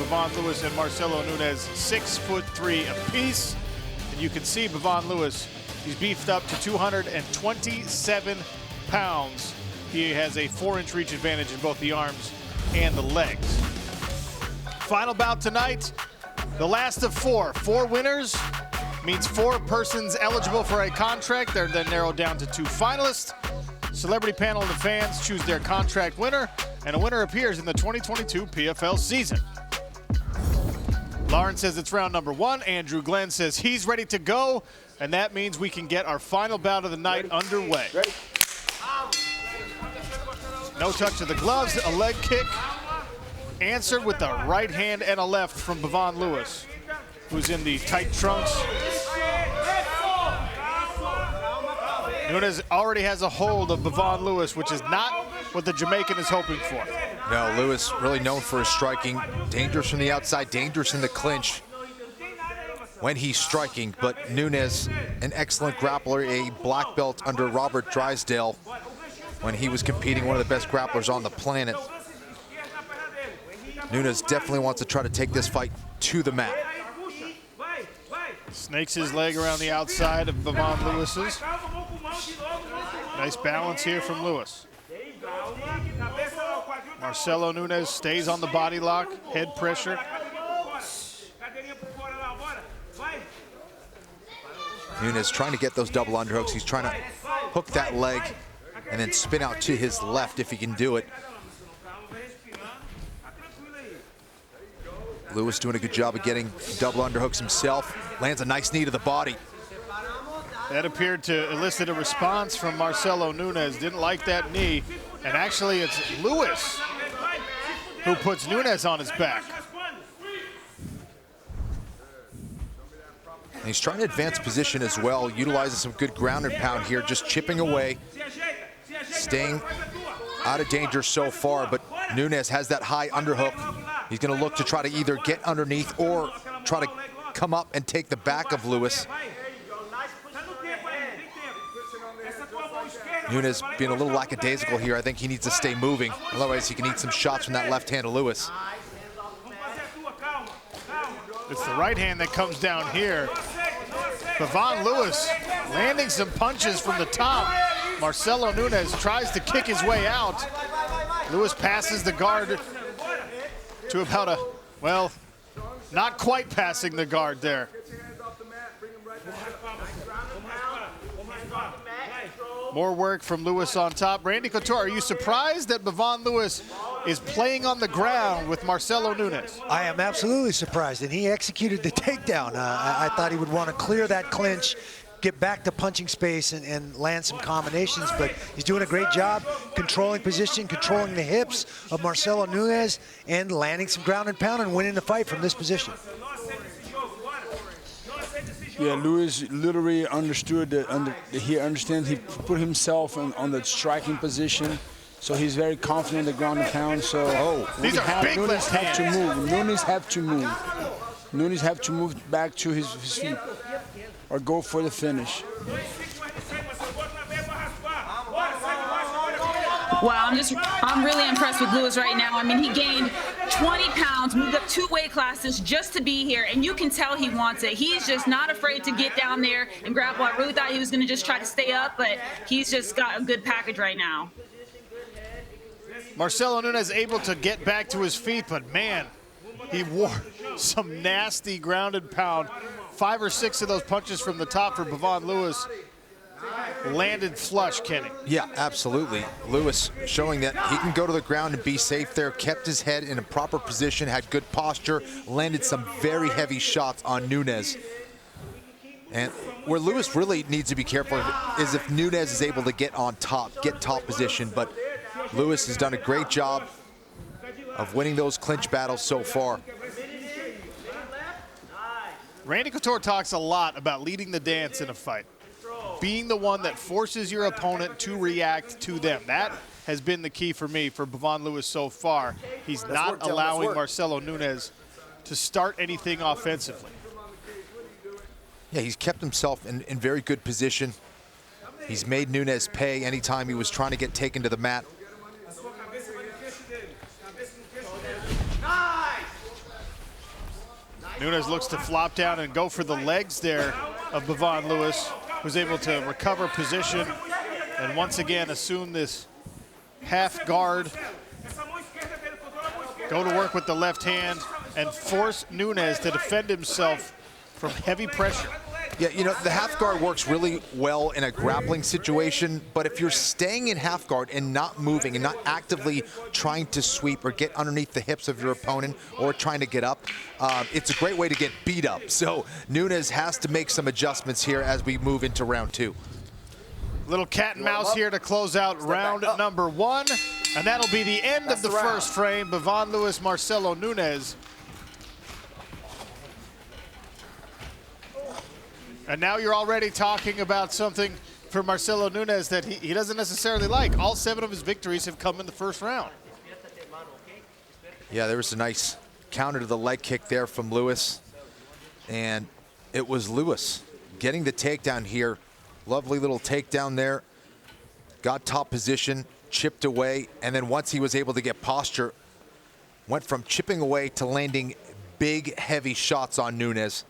Bevon Lewis and Marcelo Nunes, 6'3" apiece. And you can see Bevon Lewis, he's beefed up to 227 pounds. He has a 4-inch reach advantage in both the arms and the legs. Final bout tonight, the last of four. 4 winners means 4 persons eligible for a contract. They're then narrowed down to 2 finalists. Celebrity panel and the fans choose their contract winner, and a winner appears in the 2022 PFL season. Lauren says it's round number 1. Andrew Glenn says he's ready to go, and that means we can get our final bout of the night underway. Ready. No touch of the gloves, a leg kick. Answered with the right hand and a left from Bevon Lewis, who's in the tight trunks. Nunes already has a hold of Bevon Lewis, which is not what the Jamaican is hoping for. No, Lewis really known for his striking. Dangerous from the outside, dangerous in the clinch when he's striking. But Nunes, an excellent grappler, a black belt under Robert Drysdale when he was competing, one of the best grapplers on the planet. Nunes definitely wants to try to take this fight to the mat. Snakes his leg around the outside of Bevon Lewis's. Nice balance here from Lewis. Marcelo Nunes stays on the body lock, head pressure. Nunes trying to get those double underhooks. He's trying to hook that leg and then spin out to his left if he can do it. Lewis doing a good job of getting double underhooks himself. Lands a nice knee to the body. That appeared to elicit a response from Marcelo Nunes. Didn't like that knee. And actually, it's Lewis who puts Nunes on his back. And he's trying to advance position as well, utilizing some good ground and pound here, just chipping away, staying out of danger so far. But Nunes has that high underhook. He's going to look to try to either get underneath or try to come up and take the back of Lewis. Nunes being a little lackadaisical here. I think he needs to stay moving. Otherwise, he can eat some shots from that left hand of Lewis. It's the right hand that comes down here. Bevon Lewis landing some punches from the top. Marcelo Nunes tries to kick his way out. Lewis passes the guard to about a, well, not quite passing the guard there. More work from Lewis on top. Randy Couture, are you surprised that Bevon Lewis is playing on the ground with Marcelo Nunes? I am absolutely surprised, and he executed the takedown. I thought he would want to clear that clinch, get back to punching space and land some combinations, but he's doing a great job controlling position, controlling the hips of Marcelo Nunes, and landing some ground and pound and winning the fight from this position. Yeah, Lewis literally understood that. He understands. He put himself on the striking position, so he's very confident in the ground and pound. So these are big left hands. Nunes have to move. Nunes have to move back to his feet or go for the finish. Wow, I'm really impressed with Lewis right now. I mean, he gained 20 pounds, moved up 2 weight classes just to be here, and you can tell he wants it. He's just not afraid to get down there and grapple. I really thought he was going to just try to stay up, but he's just got a good package right now. Marcelo Nunes able to get back to his feet, but man, he wore some nasty grounded pound. 5 or 6 of those punches from the top for Bevon Lewis landed flush, Kenny. Yeah, absolutely. Lewis showing that he can go to the ground and be safe there, kept his head in a proper position, had good posture, landed some very heavy shots on Nunes. And where Lewis really needs to be careful is if Nunes is able to get on top, get top position, but Lewis has done a great job of winning those clinch battles so far. Randy Couture talks a lot about leading the dance in a fight, being the one that forces your opponent to react to them. That has been the key for me for Bevon Lewis so far. He's not allowing Marcelo Nunes to start anything offensively. Yeah, he's kept himself in very good position. He's made Nunes pay anytime he was trying to get taken to the mat. Nunes looks to flop down and go for the legs there of Bevon Lewis, who's able to recover position and once again assume this half guard, go to work with the left hand and force Nunes to defend himself from heavy pressure. Yeah, you know, the half guard works really well in a grappling situation, but if you're staying in half guard and not moving and not actively trying to sweep or get underneath the hips of your opponent or trying to get up, it's a great way to get beat up. So Nunes has to make some adjustments here as we move into round 2. Little cat and mouse here to close out round number 1, and that'll be the end of the first frame. Bevon Lewis, Marcelo Nunes. And now you're already talking about something for Marcelo Nunes that he doesn't necessarily like. All 7 of his victories have come in the first round. Yeah, there was a nice counter to the leg kick there from Lewis. And it was Lewis getting the takedown here. Lovely little takedown there. Got top position, chipped away, and then once he was able to get posture, went from chipping away to landing big, heavy shots on Nunes.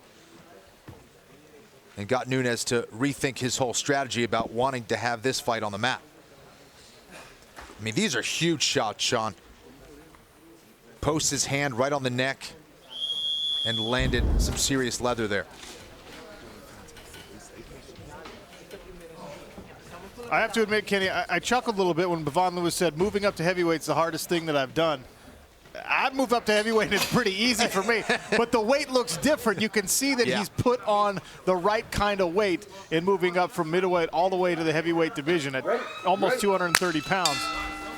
And got Nunes to rethink his whole strategy about wanting to have this fight on the mat. I mean, these are huge shots, Sean. Posts his hand right on the neck and landed some serious leather there. I have to admit, Kenny, I chuckled a little bit when Bevon Lewis said moving up to heavyweight's the hardest thing that I've done. I've moved up to heavyweight and it's pretty easy for me, but the weight looks different. You can see that he's put on the right kind of weight in moving up from middleweight all the way to the heavyweight division at almost 230 pounds.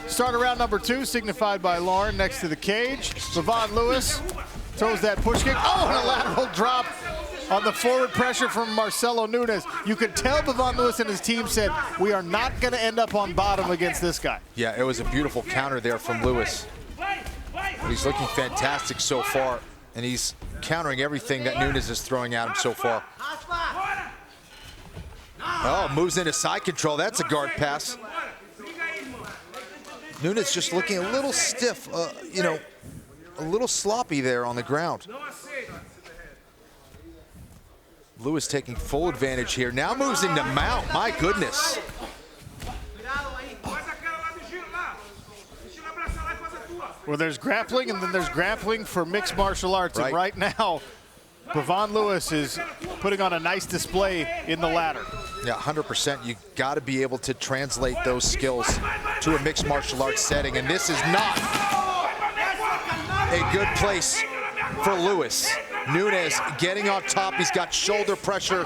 Start of round number 2, signified by Lauren next to the cage. Bevon Lewis throws that push kick. Oh, and a lateral drop on the forward pressure from Marcelo Nunes. You could tell Bevon Lewis and his team said, we are not going to end up on bottom against this guy. Yeah, it was a beautiful counter there from Lewis. He's looking fantastic so far, and he's countering everything that Nunes is throwing at him so far. Oh, moves into side control. That's a guard pass. Nunes just looking a little stiff, you know, a little sloppy there on the ground. Lewis taking full advantage here. Now moves into mount. My goodness. Well, there's grappling, and then there's grappling for mixed martial arts. And right now, Bevon Lewis is putting on a nice display in the ladder. Yeah, 100%. You got to be able to translate those skills to a mixed martial arts setting, and this is not a good place for Lewis. Nunes getting on top. He's got shoulder pressure,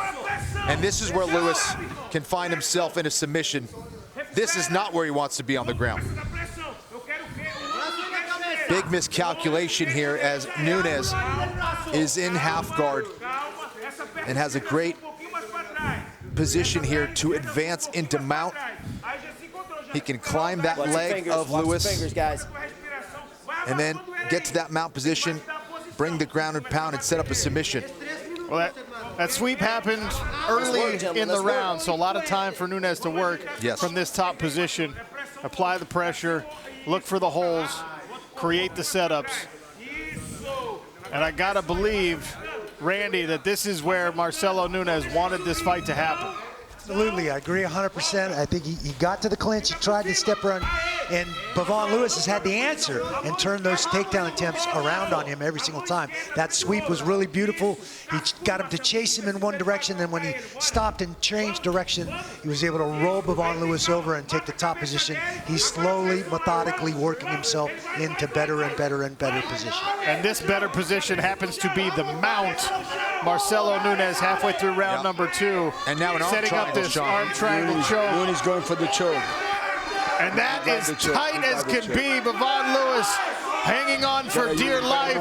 and this is where Lewis can find himself in a submission. This is not where he wants to be on the ground. Big miscalculation here as Nunes is in half guard and has a great position here to advance into mount. He can climb that leg of Lewis and then get to that mount position, bring the ground and pound, and set up a submission. Well, that sweep happened early in the round, so a lot of time for Nunes to work from this top position. Apply the pressure, look for the holes, create the setups. And I gotta believe, Randy, that this is where Marcelo Nunes wanted this fight to happen. Absolutely, I agree 100%. I think he got to the clinch, he tried to step around, and Bevon Lewis has had the answer and turned those takedown attempts around on him every single time. That sweep was really beautiful. He got him to chase him in one direction, then when he stopped and changed direction, he was able to roll Bevon Lewis over and take the top position. He's slowly, methodically working himself into better and better and better position. And this better position happens to be the mount. Marcelo Nunes halfway through round number 2. And now an arm setting up this arm triangle choke. Nunes going for the choke. And that is tight as can be. Bevon Lewis hanging on for dear life.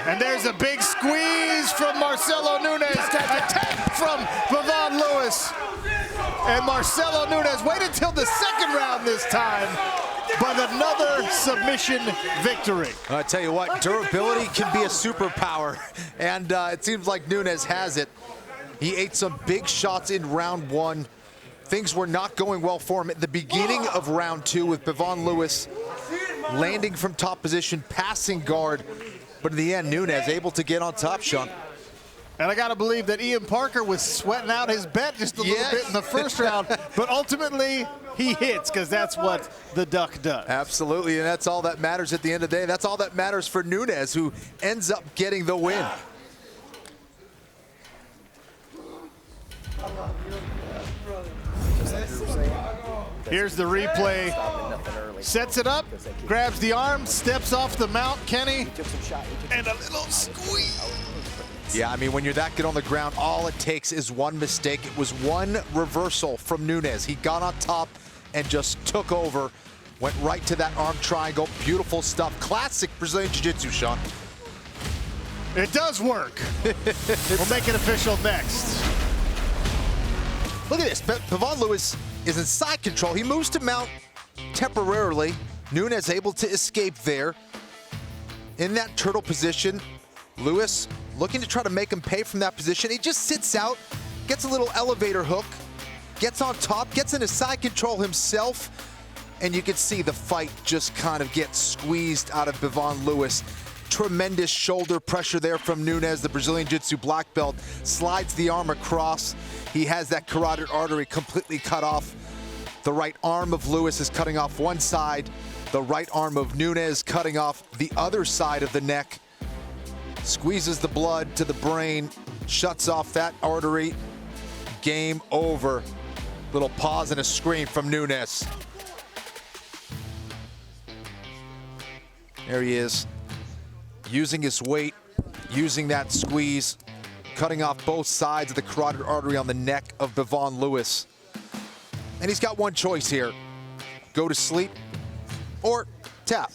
And there's a big squeeze from Marcelo Nunes. Attack from Bevon Lewis. And Marcelo Nunes waited till the second round this time, but another submission victory. I tell you what, durability can be a superpower, and it seems like Nunes has it. He ate some big shots in round 1. Things were not going well for him at the beginning of round 2 with Bevon Lewis landing from top position, passing guard, But in the end, Nunes able to get on top, Sean. And I got to believe that Ian Parker was sweating out his bet just a little bit in the first round, but ultimately he hits because that's what the Duck does. Absolutely, and that's all that matters at the end of the day. That's all that matters for Nunes, who ends up getting the win. Here's the replay. Sets it up, grabs the arm, steps off the mount, Kenny, and a little squeeze. Yeah, I mean, when you're that good on the ground, all it takes is one mistake. It was one reversal from Nunes. He got on top and just took over, went right to that arm triangle. Beautiful stuff. Classic Brazilian Jiu-Jitsu, Sean. It does work. We'll make it official next. Look at this. Bevon Lewis is in side control. He moves to mount temporarily. Nunes able to escape there. In that turtle position, Lewis looking to try to make him pay from that position. He just sits out, gets a little elevator hook, gets on top, gets into side control himself, and you can see the fight just kind of get squeezed out of Bevon Lewis. Tremendous shoulder pressure there from Nunes, the Brazilian Jiu-Jitsu black belt, slides the arm across. He has that carotid artery completely cut off. The right arm of Lewis is cutting off one side, the right arm of Nunes cutting off the other side of the neck. Squeezes the blood to the brain, shuts off that artery. Game over. Little pause and a scream from Nunes. There he is, using his weight, using that squeeze, cutting off both sides of the carotid artery on the neck of Bevon Lewis. And he's got one choice here. Go to sleep or tap.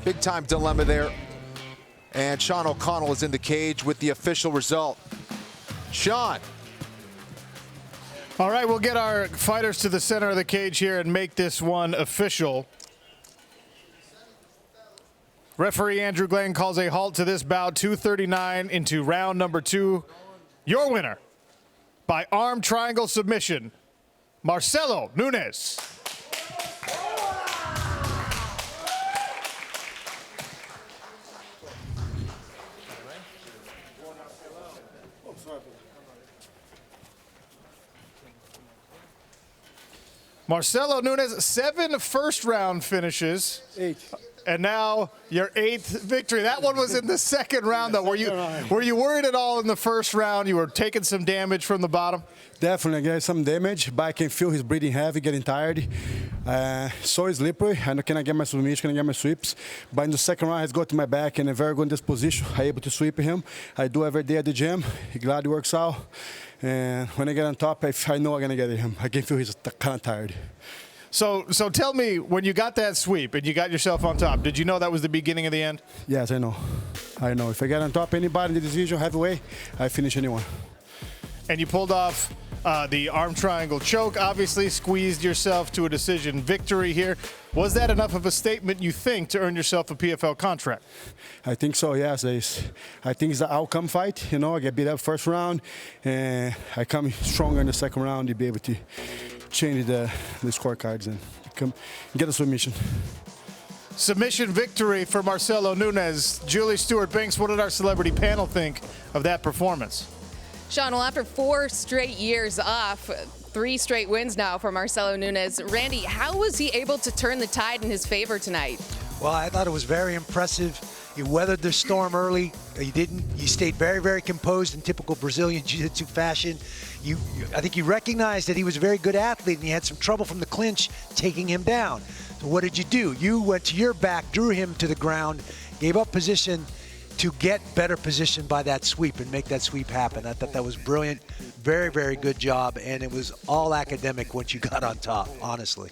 Big time dilemma there. And Sean O'Connell is in the cage with the official result. Sean. All right, we'll get our fighters to the center of the cage here and make this one official. Referee Andrew Glenn calls a halt to this bout, 2:39 into round number 2. Your winner by arm triangle submission, Marcelo Nunes. Marcelo Nunes, 7 first-round finishes. 8. And now your 8th victory. That one was in the second round, though. Were you worried at all in the first round? You were taking some damage from the bottom? Definitely, I get some damage, but I can feel he's breathing heavy, getting tired. So is slippery. I cannot get my submission, cannot get my sweeps. But in the second round, he's got to my back in a very good disposition. I'm able to sweep him. I do every day at the gym. Glad it works out. And when I get on top, I know I'm going to get him. I can feel he's kind of tired. So tell me, when you got that sweep and you got yourself on top, did you know that was the beginning of the end? Yes, I know. I know. If I get on top anybody in the division heavyweight, I finish anyone. And you pulled off the arm triangle choke, obviously squeezed yourself to a decision victory here. Was that enough of a statement, you think, to earn yourself a PFL contract? I think so, yes. I think it's an outcome fight. You know, I get beat up first round, and I come stronger in the second round to be able to change the scorecards and get a submission. Submission victory for Marcelo Nunes. Julie Stewart-Banks, what did our celebrity panel think of that performance? Sean, well, after 4 straight years off, 3 straight wins now for Marcelo Nunes. Randy, how was he able to turn the tide in his favor tonight? Well, I thought it was very impressive. He weathered the storm early. He stayed very, very composed in typical Brazilian Jiu-Jitsu fashion. I think you recognized that he was a very good athlete and he had some trouble from the clinch taking him down. So what did you do? You went to your back, drew him to the ground, gave up position to get better position by that sweep and make that sweep happen. I thought that was brilliant. Very, very good job, and it was all academic once you got on top, honestly.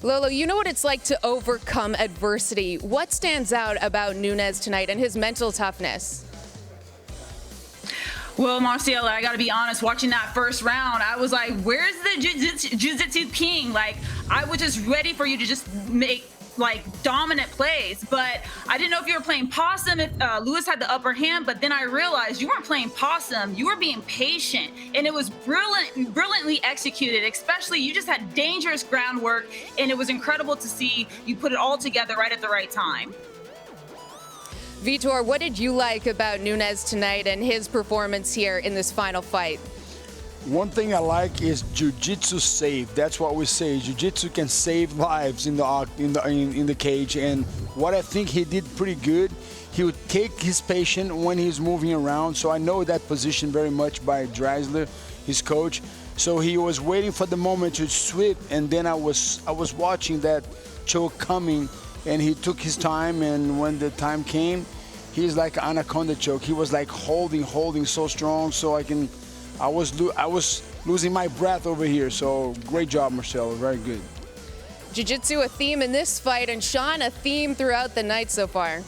Lolo, you know what it's like to overcome adversity. What stands out about Nunes tonight and his mental toughness? Well, Marcelo, I got to be honest, watching that first round, I was like, where's the Jiu-Jitsu king? Like, I was just ready for you to just make dominant plays, but I didn't know if you were playing possum, if Lewis had the upper hand, but then I realized you weren't playing possum, you were being patient, and it was brilliantly executed. Especially, you just had dangerous groundwork, and it was incredible to see you put it all together right at the right time. Vitor, what did you like about Nunes tonight and his performance here in this final fight? One thing I like is jiu-jitsu save. That's what we say. Jiu-jitsu can save lives in the cage. And what I think he did pretty good, he would take his patient when he's moving around. So I know that position very much by Dreisler, his coach. So he was waiting for the moment to sweep, and then I was watching that choke coming, and he took his time. And when the time came, he's like an anaconda choke. He was like holding so strong. So I was losing my breath over here, so great job, Marcelo, very good. Jiu-jitsu a theme in this fight, and Sean, a theme throughout the night so far.